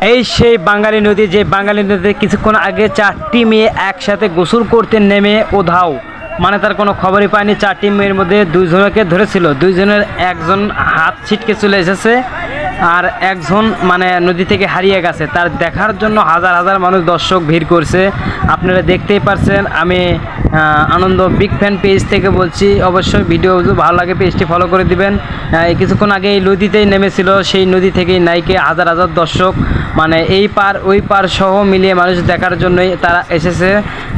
এই সেই বাঙালি নদী, যে বাঙালি নদীতে কিছুক্ষণ আগে 4টি মেয়ে একসাথে গোসল করতে নেমে উধাও। মানে তার কোনো খবরই পায়নি। 4টি মেয়ের মধ্যে 2 জনকে ধরেছিল, 2 জনের একজন হাত ছিটকে চলে এসেছে আর একজন মানে নদী থেকে হারিয়ে গেছে। তার দেখার জন্য হাজার হাজার মানুষ দর্শক ভিড় করছে, আপনারা দেখতেই পারছেন। আমি আনন্দ বিগ ফ্যান পেজ থেকে বলছি, অবশ্যই ভিডিও ভালো লাগে পেজটি ফলো করে দিবেন। কিছুক্ষণ আগে এই নদীতেই নেমেছিল, সেই নদী থেকেই নাইকে হাজার হাজার দর্শক, মানে এই পার ওই পার সহ মিলিয়ে মানুষ দেখার জন্যই তারা এসেছে।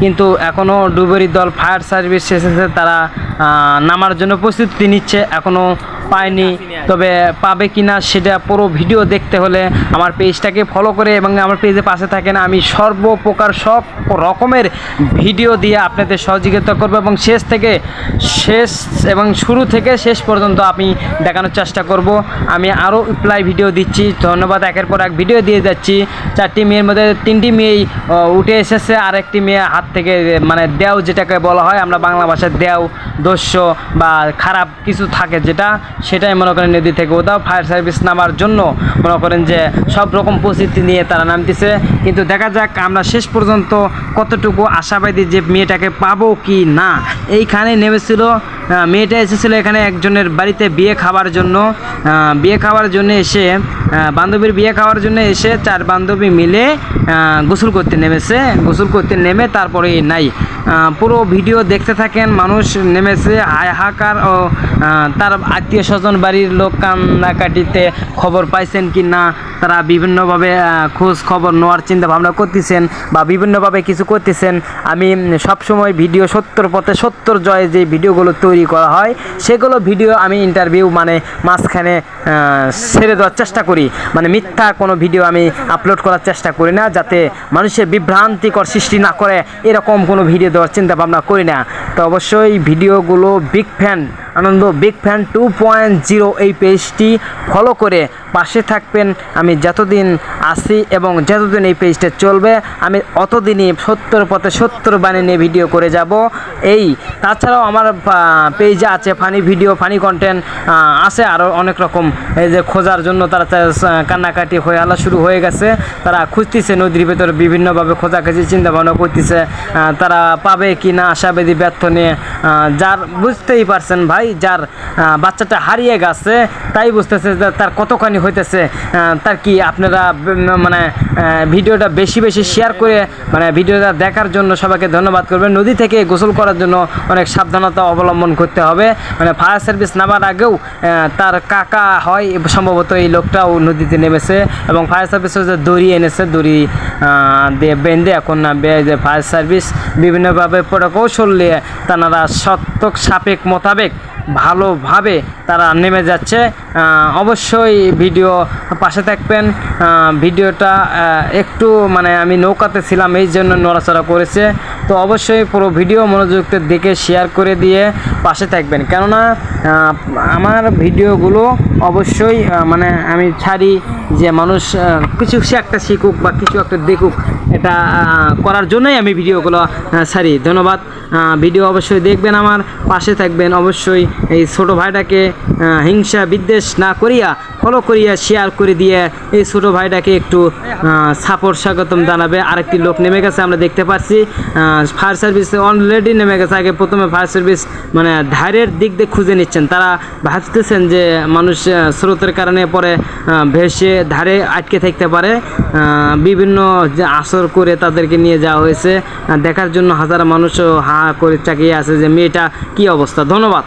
কিন্তু এখনও ডুবুরি দল ফায়ার সার্ভিস এসেছে, তারা নামার জন্য প্রস্তুতি নিচ্ছে, এখনও পায়নি। তবে পাবে কিনা সেটা পুরো ভিডিও দেখতে হলে আমার পেজটাকে ফলো করে এবং আমার পেজে পাশে থাকেন। আমি সর্বপ্রকার সব রকমের ভিডিও দিয়ে আপনাদের সহযোগিতা করব এবং শুরু থেকে শেষ পর্যন্ত আমি দেখানোর চেষ্টা করব। আমি আরও প্রায় ভিডিও দিচ্ছি, ধন্যবাদ। একের পর এক ভিডিও দিয়ে যাচ্ছি। 4টি মেয়ের মধ্যে 3টি মেয়েই উঠে এসেছে, আর একটি মেয়ে হাত থেকে মানে দেও, যেটাকে বলা হয় আমরা বাংলা ভাষায় দেও, দস্য বা খারাপ কিছু থাকে যেটা, সেটাই মনে করেন নদী থেকে ওদাও। ফায়ার সার্ভিস নামার জন্য মনে করেন যে সব রকম প্রস্তুতি নিয়ে তারা নামতেছে। কিন্তু দেখা যাক আমরা শেষ পর্যন্ত কতটুকু আশাবাদী যে মেয়েটাকে পাবো কি না। এইখানে নেমেছিল মেয়েটা, এসেছিলো এখানে একজনের বাড়িতে বিয়ে খাওয়ার জন্য এসে, বান্ধবীর বিয়ে খাওয়ার জন্য এসে 4 বান্ধবী মিলে গোসল করতে নেমেছে। গোসল করতে নেমে তারপরে নাই, পুরো ভিডিও দেখতে থাকেন। মানুষ নেমেছে হাহাকার, ও তার আত্মীয় স্বজন বাড়ির লোক কান্নাকাটিতে খবর পাইছেন কি না, তারা বিভিন্নভাবে খোঁজ খবর নেওয়ার চিন্তা ভাবনা করতেছেন বা বিভিন্নভাবে কিছু করতেছেন। আমি সবসময় ভিডিও সত্যর পথে সত্যর জয়ে যে ভিডিওগুলো তৈরি করা হয় সেগুলো ভিডিও আমি ইন্টারভিউ মানে মাঝখানে ছেড়ে দেওয়ার চেষ্টা করি, মানে মিথ্যা কোনো ভিডিও আমি আপলোড করার চেষ্টা করি না, যাতে মানুষের বিভ্রান্তিকর সৃষ্টি না করে এরকম কোনো ভিডিও দেওয়ার চিন্তা ভাবনা করি না। তো অবশ্যই ভিডিওগুলো বিগ ফ্যান আনন্দ বিগ ফ্যান 2.0 এই পেজটি ফলো করে পাশে থাকবেন। আমি যতদিন আসি এবং যতদিন এই পেজটা চলবে আমি অতদিনই সত্যর পথে সত্যর বাণী নিয়ে ভিডিও করে যাব। তাছাড়াও আমার পেজে আছে ফানি ভিডিও, ফানি কন্টেন্ট আছে আরও অনেক রকম। এই যে খোঁজার জন্য তারা কান্নাকাটি হয়ে আলা শুরু হয়ে গেছে, তারা খুঁজতেছে নদীর ভেতরে বিভিন্নভাবে খোঁজাখুঁজি চিন্তা ভাবনা করতেছে, তারা পাবে কি না আশাবাদী ব্যর্থ নিয়ে। যার বুঝতেই পারছেন ভাই, যার বাচ্চাটা হারিয়ে গেছে তাই বুঝতেছে যে তার কতখানি হইতেছে। তার কি আপনারা মানে ভিডিওটা বেশি বেশি শেয়ার করে মানে ভিডিওটা দেখার জন্য সবাইকে ধন্যবাদ করবেন। নদী থেকে গোসল করার জন্য অনেক সাবধানতা অবলম্বন করতে হবে। মানে ফায়ার সার্ভিস নামার আগেও তার কাকা হয় সম্ভবত, এই লোকটাও নদীতে নেমেছে এবং ফায়ার সার্ভিসের যে দড়ি এনেছে, দড়ি দিয়ে বেঁধে এখন যে ফায়ার সার্ভিস বিভিন্নভাবে প্রকৌশল নিয়ে তারা সাপেক্ষ মোতাবেক ভালোভাবে তারা নেমে যাচ্ছে। অবশ্যই ভিডিও পাশে থাকবেন। ভিডিওটা একটু মানে আমি নৌকাতে ছিলাম এই জন্য নড়াচড়া করেছে, তো অবশ্যই পুরো ভিডিও মনোযোগ দেখে শেয়ার করে দিয়ে পাশে থাকবেন। কেননা আমার ভিডিওগুলো অবশ্যই মানে আমি ছাড়ি যে মানুষ কিছু সে একটা শিখুক বা কিছু একটা দেখুক, এটা করার জন্যই আমি ভিডিওগুলো ছাড়ি। ধন্যবাদ। ভিডিও অবশ্যই দেখবেন, আমার পাশে থাকবেন। অবশ্যই এই ছোটো ভাইটাকে হিংসা বিদ্বেষ না করিয়া ফলো করিয়া শেয়ার করে দিয়ে এই ছোটো ভাইটাকে একটু সাপোর্ট স্বাগতম জানাবে। আরেকটি লোক নেমে গেছে আমরা দেখতে পাচ্ছি, ফায়ার সার্ভিস অলরেডি নেমে গেছে। আগে প্রথমে ফায়ার সার্ভিস মানে ধারের দিক দিয়ে খুঁজে নিচ্ছেন, তারা ভাবতেছেন যে মানুষ স্রোতের কারণে পরে ভেসে ধারে আটকে থাকতে পারে। বিভিন্ন যে আসর করে তাদেরকে নিয়ে যাওয়া হয়েছে দেখার জন্য হাজার মানুষও হা করে চাকিয়ে আছে যে মেয়েটা কী অবস্থা। ধন্যবাদ।